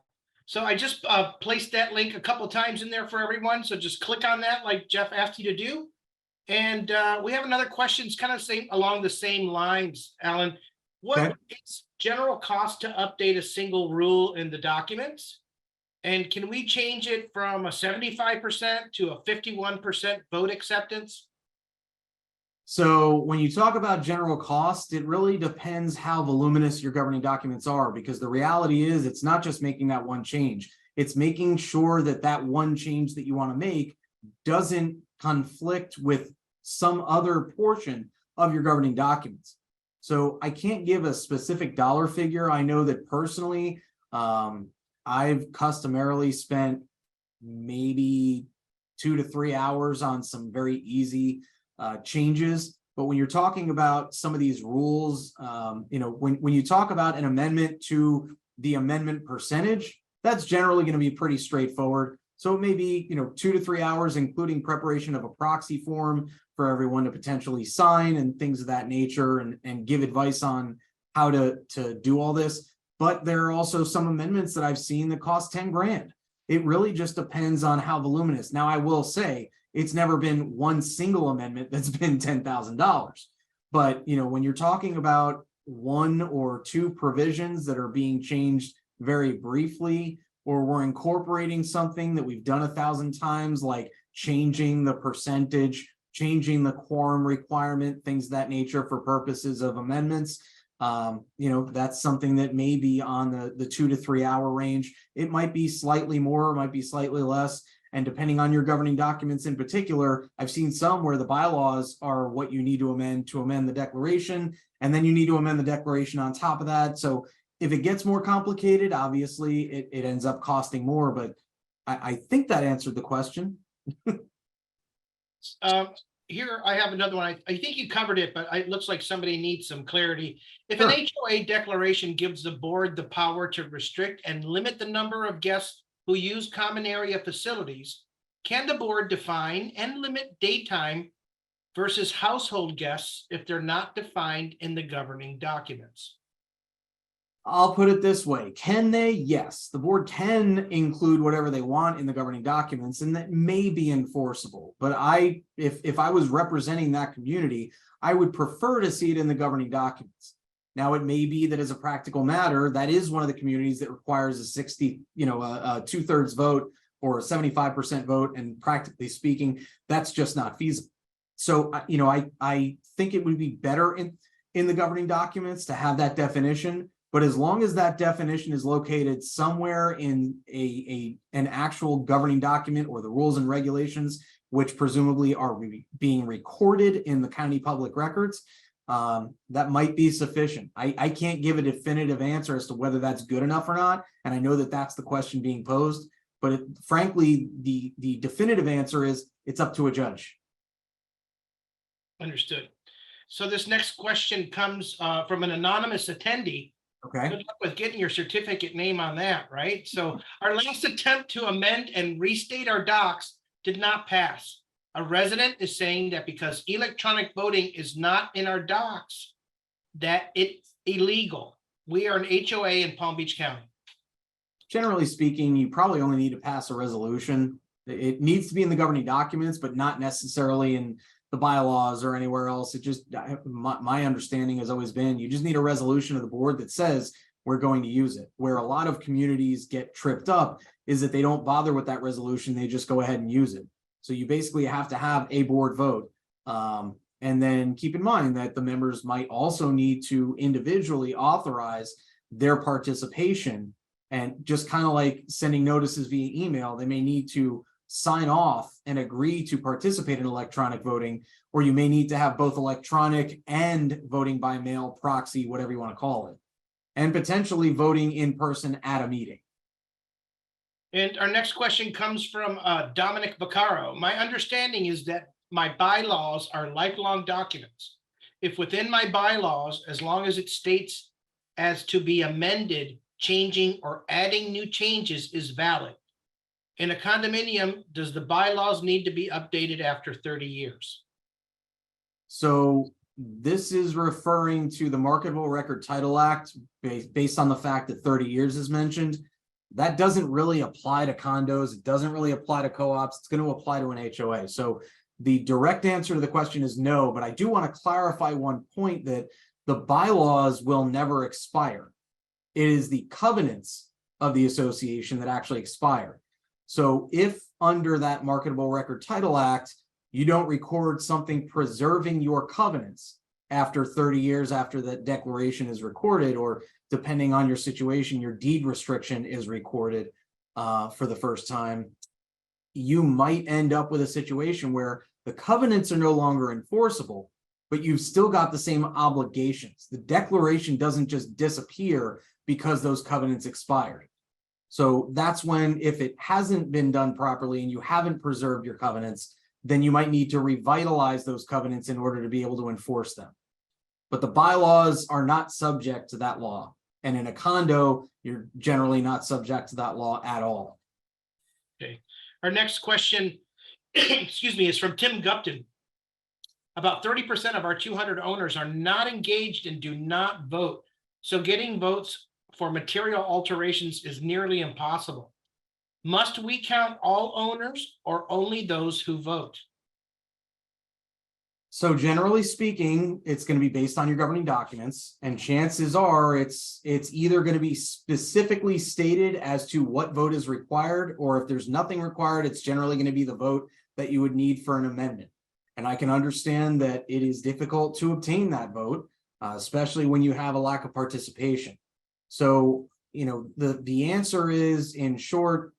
So I just placed that link a couple times in there for everyone. So just click on that like Jeff asked you to do. And we have another question. It's kind of along the same lines, Alan. What is general cost to update a single rule in the documents? And can we change it from a 75% to a 51% vote acceptance? So when you talk about general cost, it really depends how voluminous your governing documents are, because the reality is it's not just making that one change. It's making sure that that one change that you want to make doesn't conflict with some other portion of your governing documents. So I can't give a specific dollar figure. I know that personally, I've customarily spent maybe 2 to 3 hours on some very easy changes. But when you're talking about some of these rules, when you talk about an amendment to the amendment percentage, that's generally going to be pretty straightforward. So it may be, 2 to 3 hours, including preparation of a proxy form for everyone to potentially sign and things of that nature, and give advice on how to do all this. But there are also some amendments that I've seen that cost 10 grand. It really just depends on how voluminous. Now, I will say it's never been one single amendment that's been $10,000. But, when you're talking about 1 or 2 provisions that are being changed very briefly, or we're incorporating something that we've done 1,000 times, like changing the percentage, changing the quorum requirement, things of that nature for purposes of amendments, that's something that may be on the 2 to 3 hour range. It might be slightly more, it might be slightly less. And depending on your governing documents in particular, I've seen some where the bylaws are what you need to amend the declaration, and then you need to amend the declaration on top of that. So if it gets more complicated, obviously it ends up costing more, but I think that answered the question. Here I have another one. I think you covered it, but it looks like somebody needs some clarity. If an HOA declaration gives the board the power to restrict and limit the number of guests who use common area facilities, can the board define and limit daytime versus household guests if they're not defined in the governing documents? I'll put it this way. Can they? Yes. The board can include whatever they want in the governing documents, and that may be enforceable. But if I was representing that community, I would prefer to see it in the governing documents. Now, it may be that as a practical matter, that is one of the communities that requires a 2/3 vote or a 75% vote, and practically speaking, that's just not feasible. So, I think it would be better in the governing documents to have that definition. But as long as that definition is located somewhere in an actual governing document or the rules and regulations, which presumably are being recorded in the county public records, that might be sufficient. I can't give a definitive answer as to whether that's good enough or not. And I know that that's the question being posed. But frankly, the definitive answer is it's up to a judge. Understood. So this next question comes from an anonymous attendee. Okay. Good luck with getting your certificate name on that, right? So our last attempt to amend and restate our docs did not pass. A resident is saying that because electronic voting is not in our docs, that it's illegal. We are an HOA in Palm Beach County. Generally speaking, you probably only need to pass a resolution. It needs to be in the governing documents, but not necessarily in the bylaws or anywhere else. It just, my understanding has always been, you just need a resolution of the board that says we're going to use it. Where a lot of communities get tripped up is that they don't bother with that resolution. They just go ahead and use it. So you basically have to have a board vote. And then keep in mind that the members might also need to individually authorize their participation. And just kind of like sending notices via email, they may need to sign off and agree to participate in electronic voting, or you may need to have both electronic and voting by mail, proxy, whatever you want to call it, and potentially voting in person at a meeting. And our next question comes from Dominic Vaccaro. My understanding is that my bylaws are lifelong documents. If within my bylaws, as long as it states as to be amended, changing or adding new changes is valid. In a condominium, does the bylaws need to be updated after 30 years? So this is referring to the Marketable Record Title Act based on the fact that 30 years is mentioned. That doesn't really apply to condos. It doesn't really apply to co-ops. It's going to apply to an HOA. So the direct answer to the question is no, but I do want to clarify one point, that the bylaws will never expire. It is the covenants of the association that actually expire. So if under that Marketable Record Title Act, you don't record something preserving your covenants after 30 years after the declaration is recorded, or depending on your situation, your deed restriction is recorded for the first time, you might end up with a situation where the covenants are no longer enforceable, but you've still got the same obligations. The declaration doesn't just disappear because those covenants expired. So that's when, if it hasn't been done properly and you haven't preserved your covenants, then you might need to revitalize those covenants in order to be able to enforce them. But the bylaws are not subject to that law. And in a condo, you're generally not subject to that law at all. Okay. Our next question, excuse me, is from Tim Gupton. About 30% of our 200 owners are not engaged and do not vote. So getting votes for material alterations is nearly impossible. Must we count all owners or only those who vote? So generally speaking, it's going to be based on your governing documents, and chances are it's either going to be specifically stated as to what vote is required, or if there's nothing required, it's generally going to be the vote that you would need for an amendment. And I can understand that it is difficult to obtain that vote, especially when you have a lack of participation. So, the answer is, in short,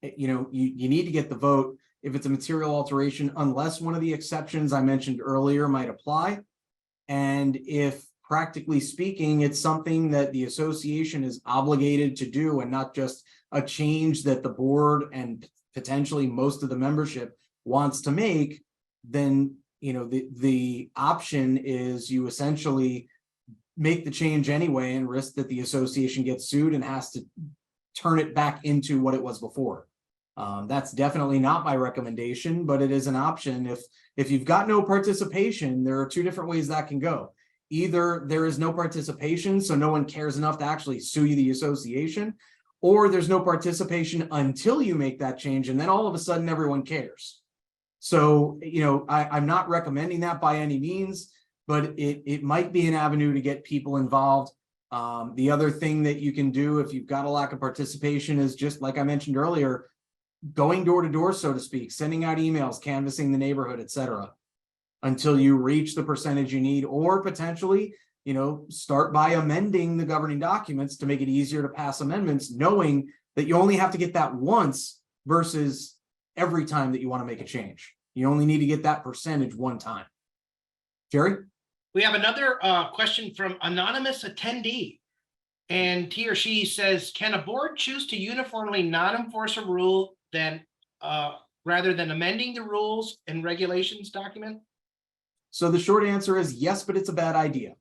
you need to get the vote if it's a material alteration, unless one of the exceptions I mentioned earlier might apply. And if, practically speaking, it's something that the association is obligated to do and not just a change that the board and potentially most of the membership wants to make, then the option is you essentially make the change anyway and risk that the association gets sued and has to turn it back into what it was before. That's definitely not my recommendation, but it is an option. If you've got no participation, there are two different ways that can go. Either there is no participation, so no one cares enough to actually sue you, the association, or there's no participation until you make that change, and then all of a sudden everyone cares. So, I'm not recommending that by any means, but it might be an avenue to get people involved. The other thing that you can do if you've got a lack of participation is, just like I mentioned earlier, going door to door, so to speak, sending out emails, canvassing the neighborhood, etc., until you reach the percentage you need, or potentially, start by amending the governing documents to make it easier to pass amendments, knowing that you only have to get that once versus every time that you want to make a change. You only need to get that percentage one time. Jerry? We have another question from anonymous attendee. And he or she says, can a board choose to uniformly not enforce a rule rather than amending the rules and regulations document? So the short answer is yes, but it's a bad idea.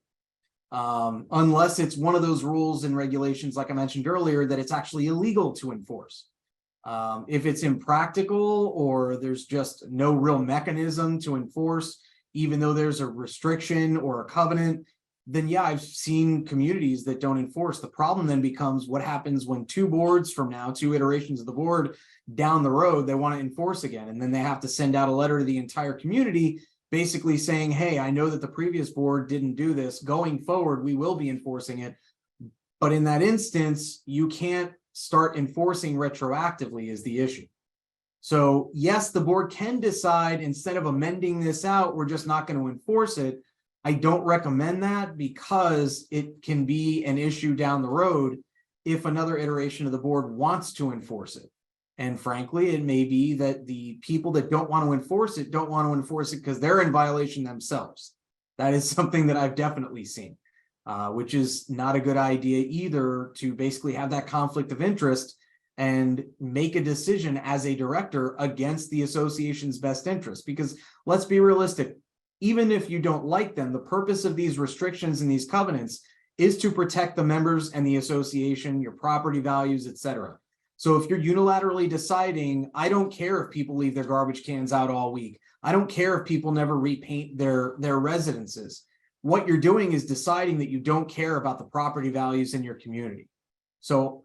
Unless it's one of those rules and regulations, like I mentioned earlier, that it's actually illegal to enforce. If it's impractical or there's just no real mechanism to enforce, even though there's a restriction or a covenant, then yeah, I've seen communities that don't enforce. The problem then becomes what happens when two boards from now, two iterations of the board down the road, they want to enforce again. And then they have to send out a letter to the entire community basically saying, hey, I know that the previous board didn't do this. Going forward, we will be enforcing it. But in that instance, you can't start enforcing retroactively is the issue. So yes, the board can decide, instead of amending this out, we're just not going to enforce it. I don't recommend that, because it can be an issue down the road if another iteration of the board wants to enforce it. And frankly, it may be that the people that don't want to enforce it don't want to enforce it because they're in violation themselves. That is something that I've definitely seen, which is not a good idea either, to basically have that conflict of interest and make a decision as a director against the association's best interest. Because let's be realistic, even if you don't like them, the purpose of these restrictions and these covenants is to protect the members and the association, your property values, etc. So if you're unilaterally deciding, I don't care if people leave their garbage cans out all week, I don't care if people never repaint their residences, what you're doing is deciding that you don't care about the property values in your community. So,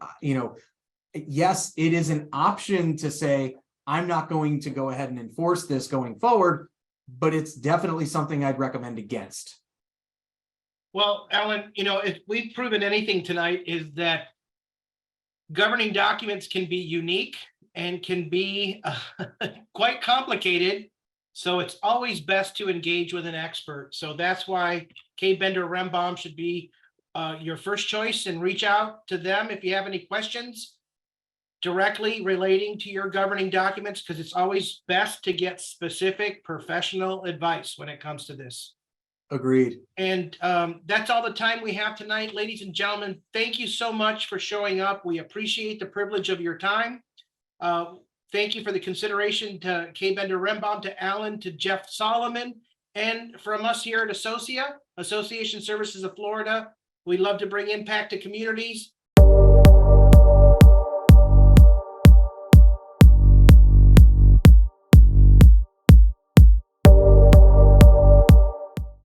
yes, it is an option to say, I'm not going to go ahead and enforce this going forward, but it's definitely something I'd recommend against. Well, Alan, if we've proven anything tonight, is that governing documents can be unique and can be quite complicated. So it's always best to engage with an expert. So that's why Kaye Bender Rembaum should be your first choice, and reach out to them if you have any questions directly relating to your governing documents, because it's always best to get specific professional advice when it comes to this. Agreed. And that's all the time we have tonight, ladies and gentlemen. Thank you so much for showing up. We appreciate the privilege of your time. Thank you for the consideration to Kaye Bender Rembaum, to Alan, to Jeff Solomon, and from us here at Association Services of Florida. We love to bring impact to communities.